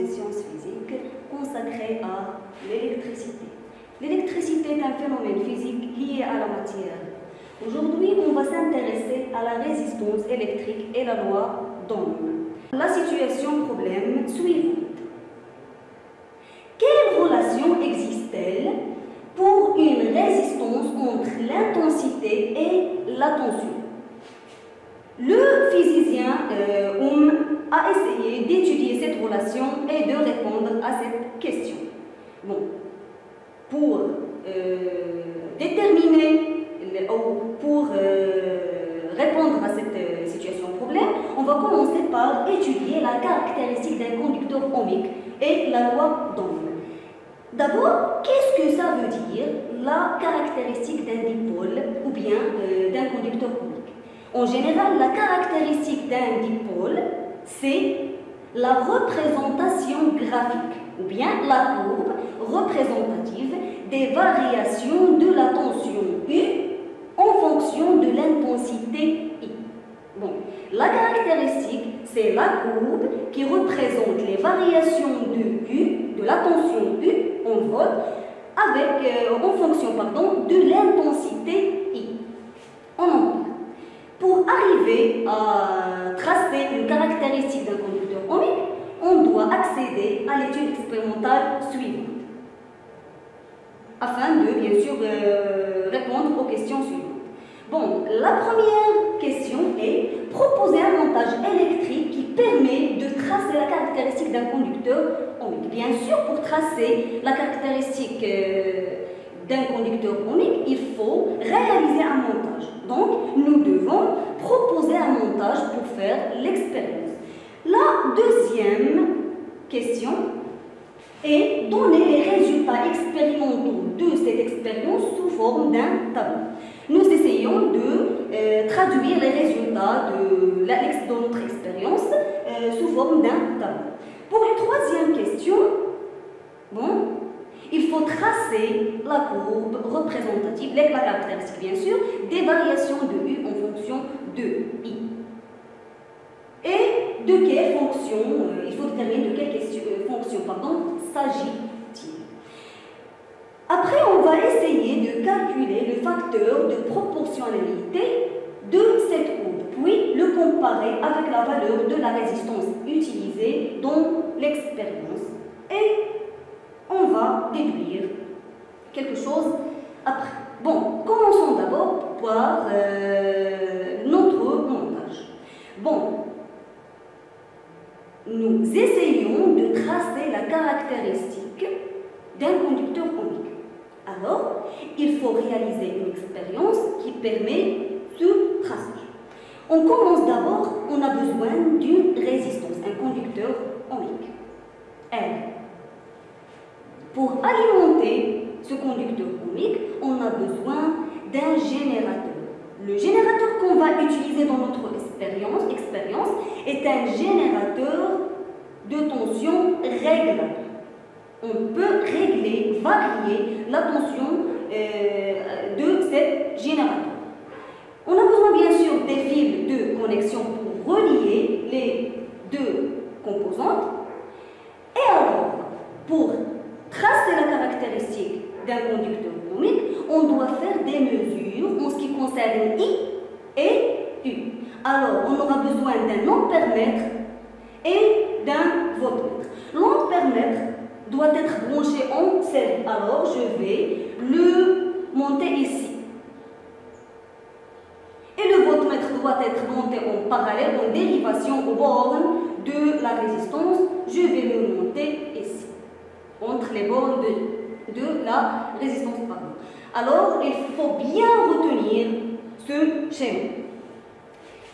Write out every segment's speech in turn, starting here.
des sciences physiques consacrée à l'électricité. L'électricité est un phénomène physique lié à la matière. Aujourd'hui, on va s'intéresser à la résistance électrique et la loi d'Ohm. La situation problème suivante. Quelle relation existe-t-elle pour une résistance entre l'intensité et la tension? Le physicien Ohm a essayé d'étudier cette relation et de répondre à cette question. Bon, pour répondre à cette situation problème, on va commencer par étudier la caractéristique d'un conducteur ohmique et la loi d'Ohm. D'abord, qu'est-ce que ça veut dire la caractéristique d'un dipôle ou bien d'un conducteur ohmique? En général, la caractéristique d'un dipôle, c'est la représentation graphique ou bien la courbe représentative des variations de la tension U en fonction de l'intensité I. Bon, la caractéristique, c'est la courbe qui représente les variations de U, de la tension U en volt, en fonction de l'intensité I en ampères. Pour arriver à tracer une caractéristique d'un conducteur ohmique, on doit accéder à l'étude expérimentale suivante, afin de, bien sûr, répondre aux questions suivantes. Bon, la première question est proposer un montage électrique qui permet de tracer la caractéristique d'un conducteur ohmique. Bien sûr, pour tracer la caractéristique d'un conducteur ohmique, il faut réaliser un montage. Donc, nous devons proposer un montage pour faire l'expérience. La deuxième question est donner les résultats expérimentaux de cette expérience sous forme d'un tableau. Nous essayons de traduire les résultats de notre expérience sous forme d'un tableau. Pour la troisième question, il faut tracer la courbe représentative, la caractéristique bien sûr, des variations de U en fonction de I. Et de quelle fonction, il faut déterminer de quelle fonction s'agit-il. Après, on va essayer de calculer le facteur de proportionnalité de cette courbe, puis le comparer avec la valeur de la résistance utilisée dans l'expérience. Et on va déduire quelque chose après. Bon, commençons d'abord par notre montage. Bon, nous essayons de tracer la caractéristique d'un conducteur ohmique. Alors, il faut réaliser une expérience qui permet ce traçage. On commence d'abord, on a besoin d'une résistance, un conducteur ohmique, L. Pour alimenter ce conducteur ohmique, on a besoin d'un générateur. Le générateur qu'on va utiliser dans notre expérience est un générateur de tension réglable. On peut régler, varier la tension de ce générateur. On a besoin bien sûr des fils de connexion pour relier les deux composantes. Et alors, pour tracer la caractéristique d'un conducteur ohmique, on doit faire des mesures en ce qui concerne I et U. Alors, on aura besoin d'un ampèremètre et d'un voltmètre. L'ampèremètre doit être branché en série. Alors, je vais le monter ici. Et le voltmètre doit être monté en parallèle, en dérivation aux bornes de la résistance. Je vais le monter ici, entre les bornes de la résistance. Alors, il faut bien retenir ce schéma.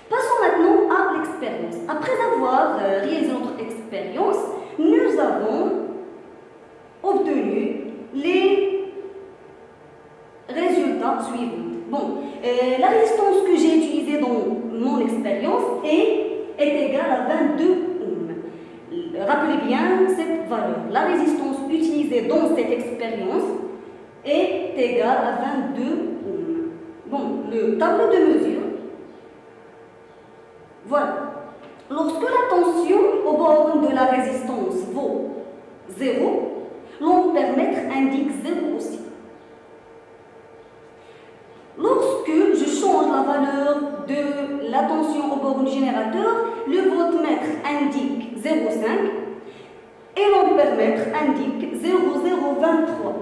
Passons maintenant à l'expérience. Après avoir réalisé notre expérience, nous avons obtenu les résultats suivants. Bon, la résistance que j'ai utilisée dans mon expérience est égale à 22 ohms. Rappelez bien cette valeur. La résistance utilisée dans cette expérience est égale à 22 ohms. Bon, le tableau de mesure. Voilà. Lorsque la tension aux bornes de la résistance vaut 0, l'ampèremètre indique 0 aussi. Lorsque je change la valeur de la tension aux bornes du générateur, le voltmètre indique 0,5 et l'ampèremètre indique 0,023.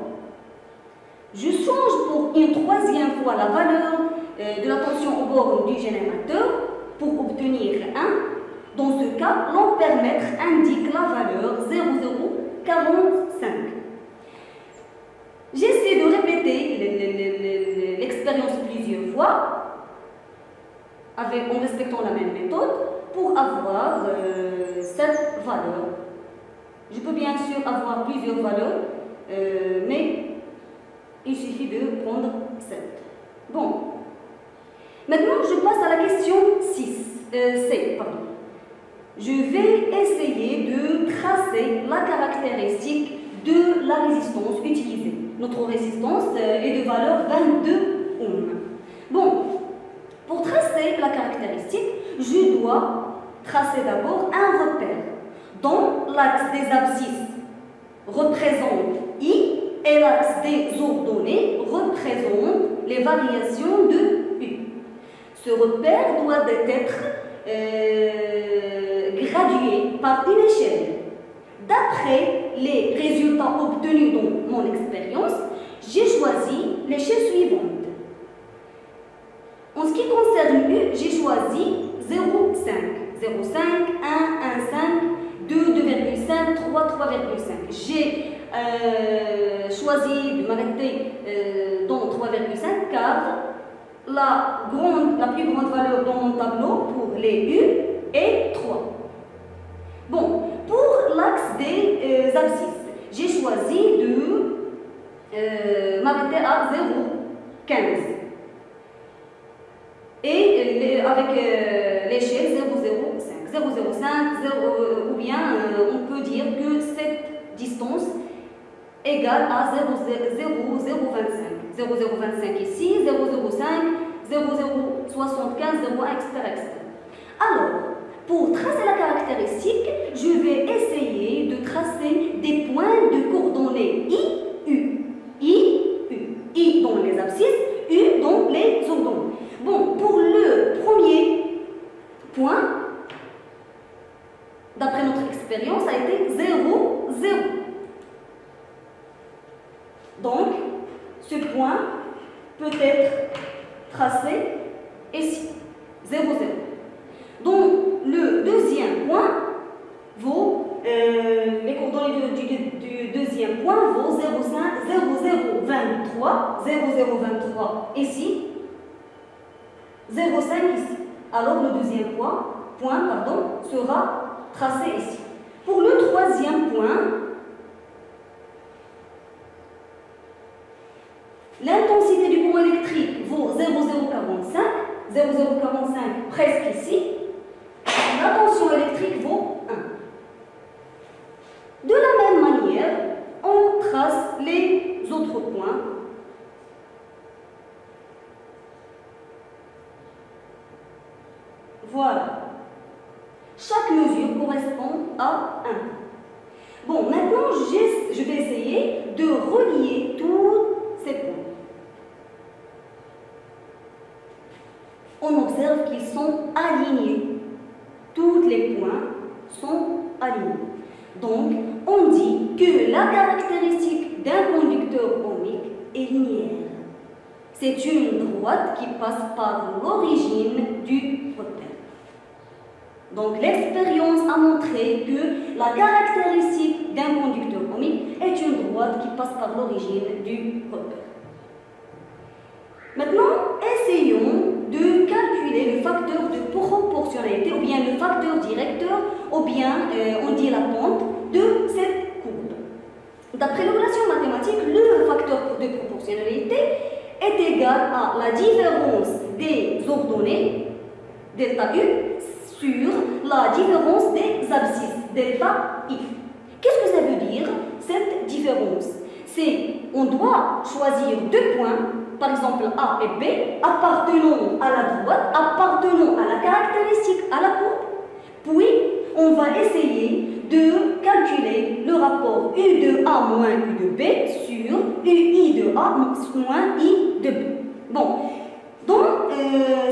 Je change pour une troisième fois la valeur de la tension aux bornes du générateur pour obtenir 1. Dans ce cas, l'ampèremètre indique la valeur 0,045. J'essaie de répéter l'expérience plusieurs fois en respectant la même méthode pour avoir cette valeur. Je peux bien sûr avoir plusieurs valeurs, mais il suffit de prendre 7. Bon. Maintenant, je passe à la question C. Je vais essayer de tracer la caractéristique de la résistance utilisée. Notre résistance est de valeur 22 ohms. Bon, pour tracer la caractéristique, je dois tracer d'abord un repère dont l'axe des abscisses représente I et l'axe des ordonnées représente les variations de U. Ce repère doit être gradué par une échelle. D'après les résultats obtenus dans mon expérience, j'ai choisi l'échelle suivante. En ce qui concerne U, j'ai choisi 0,5. 0,5, 1,5, 2, 2,5, 3, 3,5. J'ai choisi de m'arrêter dans 3,5 car la plus grande valeur dans mon tableau pour les U est 3. Bon, pour l'axe des abscisses, j'ai choisi de m'arrêter à 0,15. Et avec l'échelle 0,05. 0,05, ou bien on peut dire que cette distance égale à 0,025. 0,025 ici, 0,05, 0,075, 0,1, etc. Alors, pour tracer la caractéristique, je vais essayer de tracer des points de coordonnées I, U. I, U. I dans les abscisses, U dans les ordonnées. Bon, pour le premier point, d'après notre expérience, a été 0, 0. Donc, ce point peut être tracé ici, 0, 0. Donc, le deuxième point vaut, les coordonnées du deuxième point vaut 0,5, 0,023, 0,023 ici, 0,5 ici. Alors, le deuxième point sera tracé ici. Pour le troisième point, l'intensité du courant électrique vaut 0,045, 0,045 presque ici. La tension électrique vaut 1. De la même manière, on trace les autres points. Voilà. Chaque mesure correspond à 1. Bon, maintenant, je vais essayer de relier tous ces points. On observe qu'ils sont alignés. Tous les points sont alignés. Donc, on dit que la caractéristique d'un conducteur ohmique est linéaire. C'est une droite qui passe par l'origine du repère. Donc, l'expérience a montré que la caractéristique d'un conducteur ohmique est une droite qui passe par l'origine du repère. Maintenant, essayons de calculer le facteur de proportionnalité, ou bien le facteur directeur, ou bien, on dit la pente de cette courbe. D'après les relations mathématiques, le facteur de proportionnalité est égal à la différence des ordonnées, delta U, sur la différence des abscisses, delta I. Qu'est-ce que ça veut dire, cette différence? C'est, on doit choisir deux points, par exemple A et B, appartenant à la droite, appartenant à la caractéristique, à la courbe, puis on va essayer de calculer le rapport U de A moins U de B sur UI de A moins I de B. Bon, dans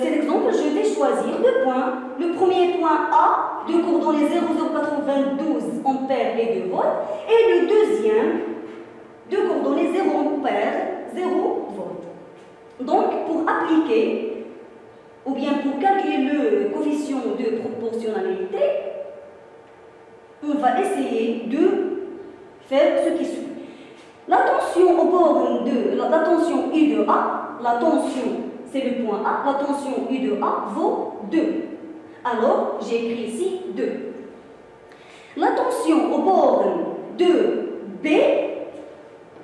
cet exemple, je vais choisir deux points. Le premier point A, de coordonnées 0,092 ampères et 2 volts, et le deuxième, de coordonnées 0 ampères, 0 volts. Donc, pour appliquer, ou bien pour calculer le coefficient de proportionnalité, on va essayer de faire ce qui suit. La tension aux bornes de la tension U de A, la tension, c'est le point A, la tension U de A vaut 2. Alors, j'écris ici 2. La tension aux bornes de B,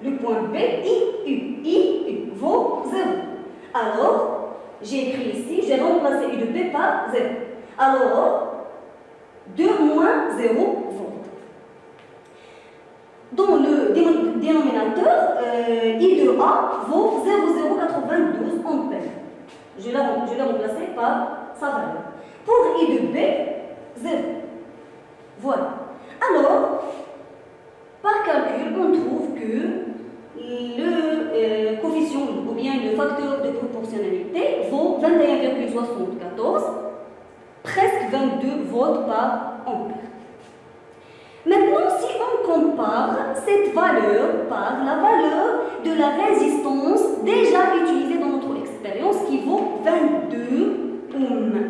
le point B, I vaut 0. Alors, j'écris ici, j'ai remplacé U de B par 0. Alors, 2 moins 0 volts. Dans le dénominateur, I de A vaut 0,092 ampères. Je l'ai remplacé par sa valeur. Pour I de B, 0. Voilà. Alors, par calcul, on trouve que le coefficient ou bien le facteur de proportionnalité vaut 21,74, presque 22 volts par ampère. Maintenant, si on compare cette valeur par la valeur de la résistance déjà utilisée dans notre expérience qui vaut 22 ohms,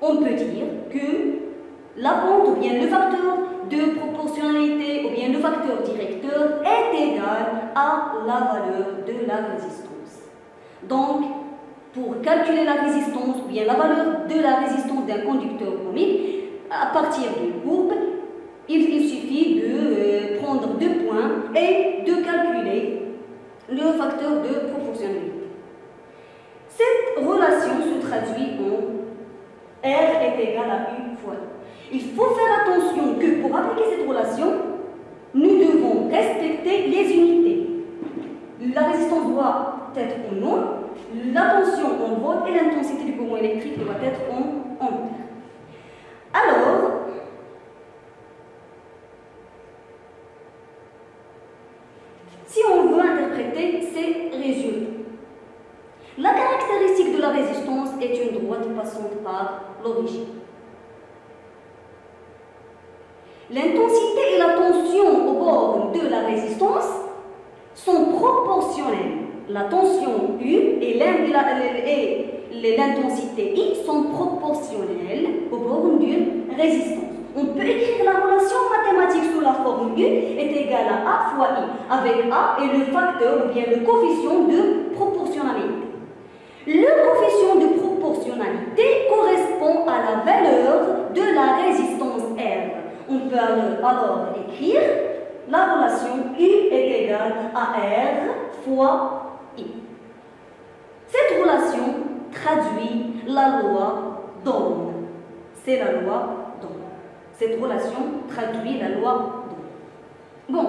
on peut dire que la pente ou bien le facteur de proportionnalité ou bien le facteur directeur est égal à la valeur de la résistance. Donc, pour calculer la résistance ou bien la valeur de la résistance d'un conducteur ohmique, à partir d'une courbe, il suffit de prendre deux points et de calculer le facteur de proportionnalité. Cette relation se traduit en R est égal à U fois I. Il faut faire attention que pour appliquer cette relation, nous devons respecter les unités. La résistance doit être en ohm, la tension en volts et l'intensité du courant électrique doit être en ampères. Alors, si on veut interpréter ces résultats, la caractéristique de la résistance est une droite passante par l'origine. L'intensité et la tension au bord de la résistance sont proportionnelles. La tension U et l'intensité I sont proportionnelles au bord d'une résistance. On peut écrire la relation mathématique sous la forme U est égale à A fois I, avec A et le facteur ou bien le coefficient de proportionnalité. Le coefficient de proportionnalité correspond à la valeur de la résistance R. On peut alors écrire la relation U est égale à R fois I. Cette relation traduit la loi d'Ohm. C'est la loi d'Ohm. Cette relation traduit la loi d'Ohm. Bon,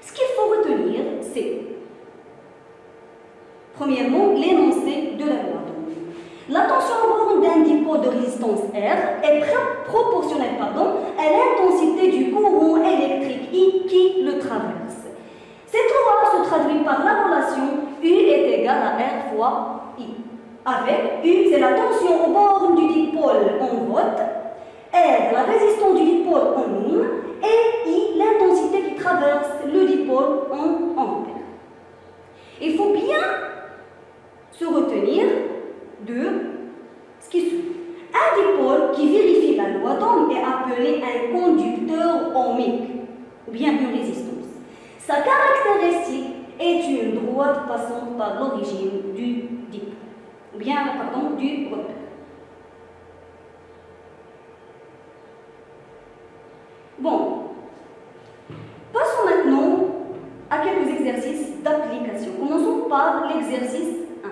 ce qu'il faut retenir, c'est premièrement l'énoncé de la loi d'Ohm. La tension au bord d'un dipôle de résistance R est proportionnelle à l'intensité du courant électrique I qui le traverse. Cette loi se traduit par la relation U est égal à R fois I. Avec U, c'est la tension au bord du dipôle en volts, R, la résistance du dipôle en ohm, et I, l'intensité qui traverse le dipôle en ampères. Il faut bien se retenir de ce qui suit. Un dipôle qui vérifie la loi d'Ohm est appelé un conducteur ohmique, ou bien une résistance. Sa caractéristique est une droite passant par l'origine du dipôle, ou bien, du repère. Bon, passons maintenant à quelques exercices d'application. Commençons par l'exercice 1.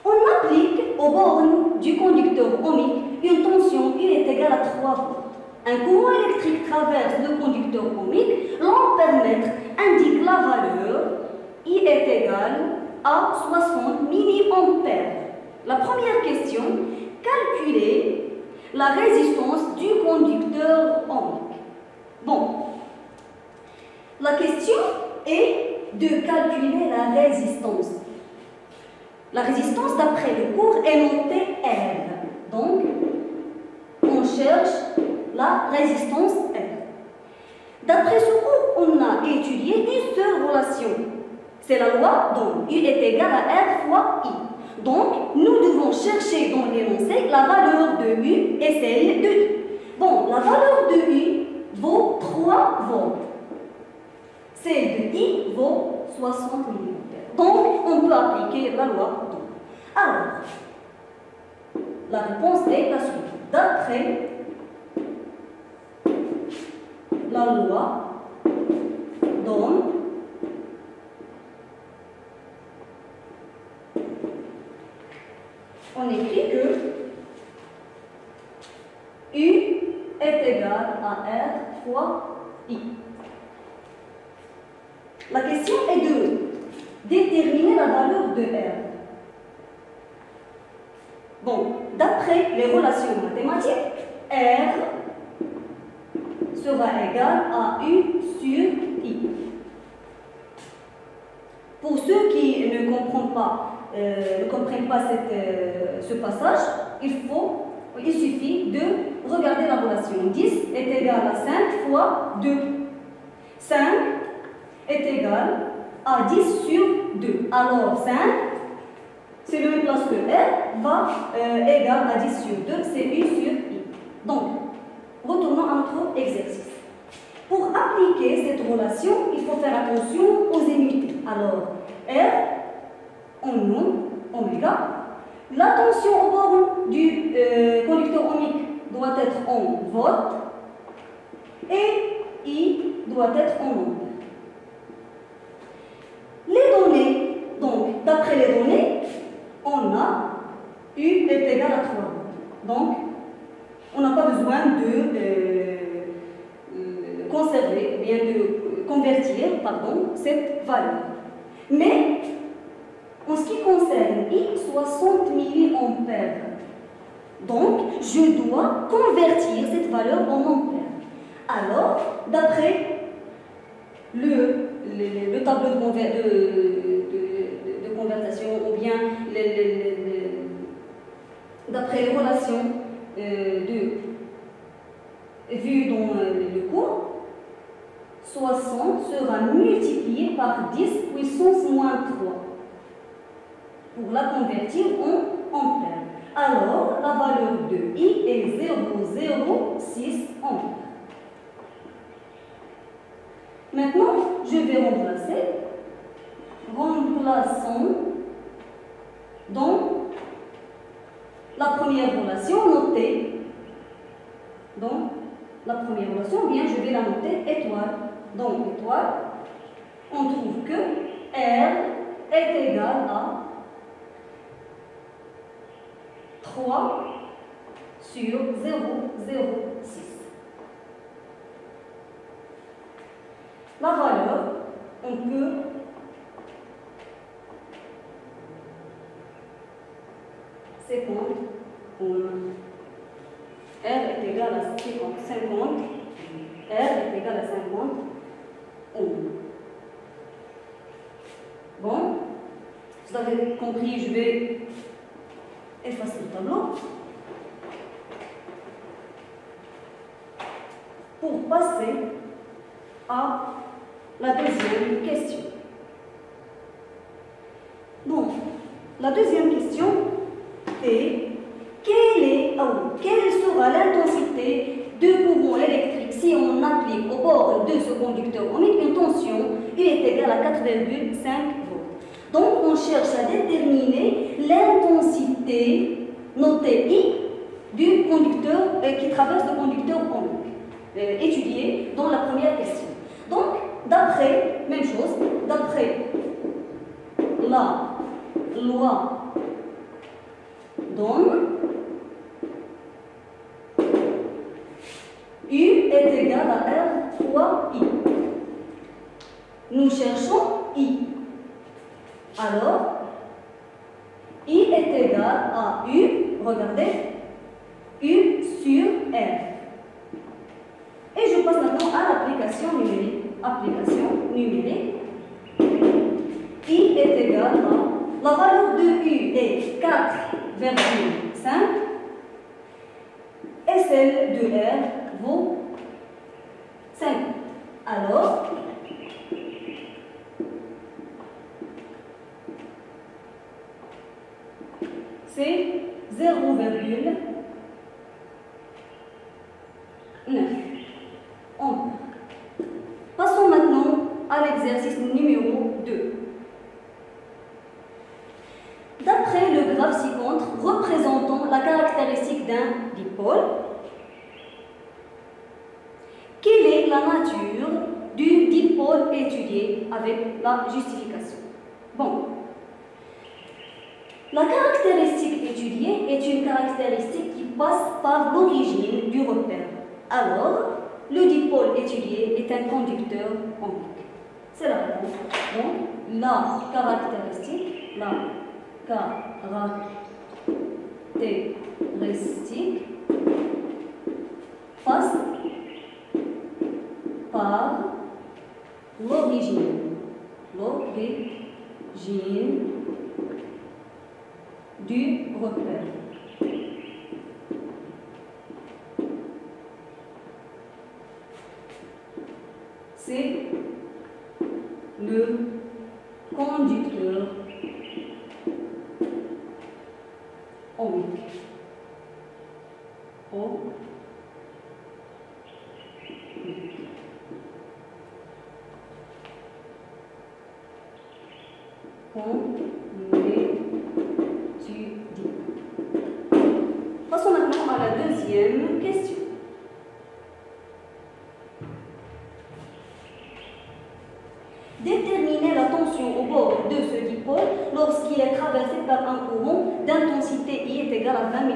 On applique aux bornes du conducteur ohmique une tension U est égale à 3 volts. Un courant électrique traverse le conducteur ohmique. L'ampèremètre indique la valeur I est égale à 60 milliampères. La première question, calculer la résistance du conducteur ohmique. Bon, la question est de calculer la résistance. La résistance, d'après le cours, est notée R. Donc, on cherche la résistance R. D'après ce cours, on a étudié une seule relation. C'est la loi d'Ohm. U est égal à R fois I. Donc, nous devons chercher dans l'énoncé la valeur de U et celle de I. Bon, la valeur de U vaut 3 volts. Celle de I vaut 60 mA. Donc, on peut appliquer la loi d'Ohm. Alors, la réponse est la suivante. D'après la loi d'Ohm, on écrit que U est égal à R fois I. La question est de déterminer la valeur de R. Bon, d'après les relations mathématiques, R sera égal à U sur I. Pour ceux qui ne comprennent pas ce passage, il suffit de regarder la relation. 10 est égal à 5 fois 2. 5 est égal à 10 sur 2. Alors 5, c'est le même place que R, va égal à 10 sur 2, c'est U sur I. Donc, retournons à notre exercice. Pour appliquer cette relation, il faut faire attention aux unités. Alors, R en oméga. La tension au borne du conducteur ohmique doit être en volts et I doit être en ampères. Les données, donc d'après les données, on a U est égal à 3 volts. Donc, on n'a pas besoin de conserver, ou bien de convertir, cette valeur. Mais, en ce qui concerne I, 60 mA. Donc, je dois convertir cette valeur en ampères. Alors, d'après le tableau de conversion, ou bien d'après les relations vues dans le cours, 60 sera multiplié par 10 puissance moins 3 pour la convertir en ampères. Alors, la valeur de I est 0,06 ampères. Maintenant, je vais remplacer. Remplaçons dans la première relation notée. Donc, la première relation, bien, je vais la noter étoile. Donc, étoile, on trouve que R est égal à 3 sur 0,06. La valeur, on peut R est égal à 50. R est égal à 50 ohms. Bon, vous avez compris, je vais effacer le tableau. Pour passer à la deuxième question. Bon, la deuxième question est quelle sera l'intensité de courant électrique si on applique au bord de ce conducteur ohmique une tension U est égale à 4,5 volts. Donc on cherche à déterminer l'intensité notée I du conducteur qui traverse le conducteur ohmique étudié dans la première question. Donc d'après, même chose, d'après la loi d'Ohm, U est égal à R fois I. Nous cherchons I. Alors, I est égal à U, regardez, U sur R. Et je passe maintenant à l'application numérique. Application numérique. I est égal à, la valeur de U est 4,5 et celle de R vaut 5. Alors, c'est 0,9 ampères. Passons maintenant à l'exercice numéro 2. D'après le graphe ci-contre représentant la caractéristique d'un dipôle, quelle est la nature du dipôle étudié avec la justification? Bon, la caractéristique étudiée est une caractéristique qui passe par l'origine du repère. Alors, le dipôle étudié est un conducteur ohmique. C'est la réponse. Donc, la caractéristique passe par l'origine du repère. C'est le conducteur ohmique. Passons maintenant à la deuxième question. Déterminer la tension au bord de ce dipôle lorsqu'il est traversé par un courant d'intensité I est égal à 20 mA.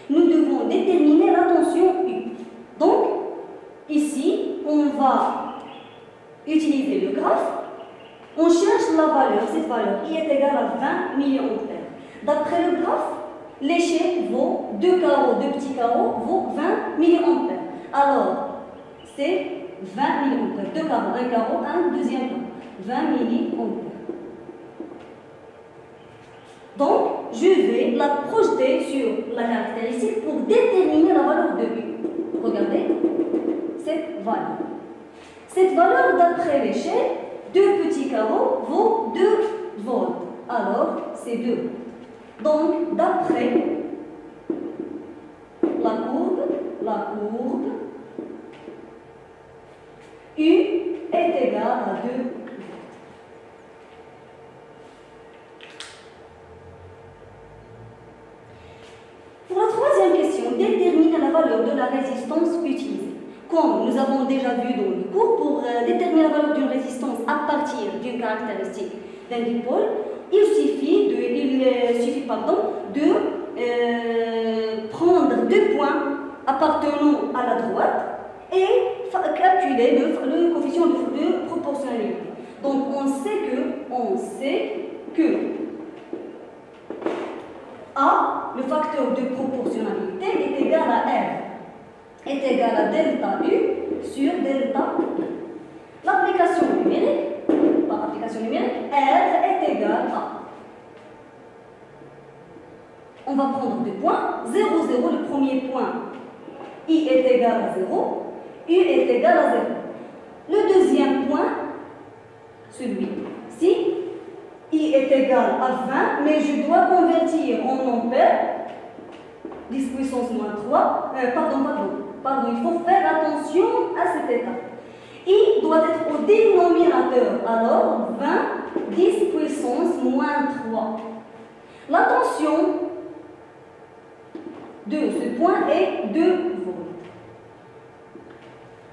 Nous devons déterminer la tension U. Donc, ici, on va utiliser le graphe. On cherche la valeur, cette valeur I est égale à 20 mA. D'après le graphe, l'échelle vaut 2 carreaux, 2 petits carreaux, vaut 20 mA. Alors, c'est 20 mA. 2 carreaux, un carreau, un deuxième carreau. 20 mA. Donc, je vais la projeter sur la caractéristique pour déterminer la valeur de U. Regardez cette valeur. Cette valeur, d'après l'échelle, 2 petits carreaux vaut 2 volts. Alors, c'est 2. Donc, d'après la courbe, U est égal à 2 volts. Pour la troisième question, déterminer la valeur de la résistance utilisée. Comme nous avons déjà vu dans le cours, pour déterminer la valeur d'une résistance à partir d'une caractéristique d'un dipôle, il suffit de prendre 2 points appartenant à la droite et calculer le coefficient de proportionnalité. Donc on sait que A, le facteur de proportionnalité, est égal à R, est égal à delta U sur delta U. L'application numérique, par application numérique, R est égal à. On va prendre 2 points, 0, 0, le premier point, I est égal à 0, U est égal à 0. Le deuxième point, celui-ci, I est égal à 20, mais je dois convertir en ampères, 10 puissance moins 3, pardon, il faut faire attention à cette étape. I doit être au dénominateur, alors 20, 10 puissance moins 3. La tension de ce point est 2 volts.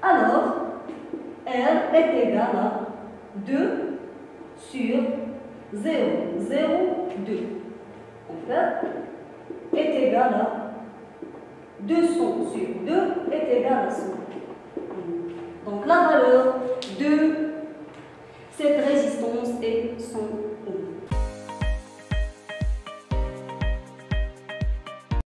Alors, R est égal à 2 sur 0,02 ampères est égal à 200 sur 2 est égal à 100. Donc la valeur de cette résistance est 100 ohms.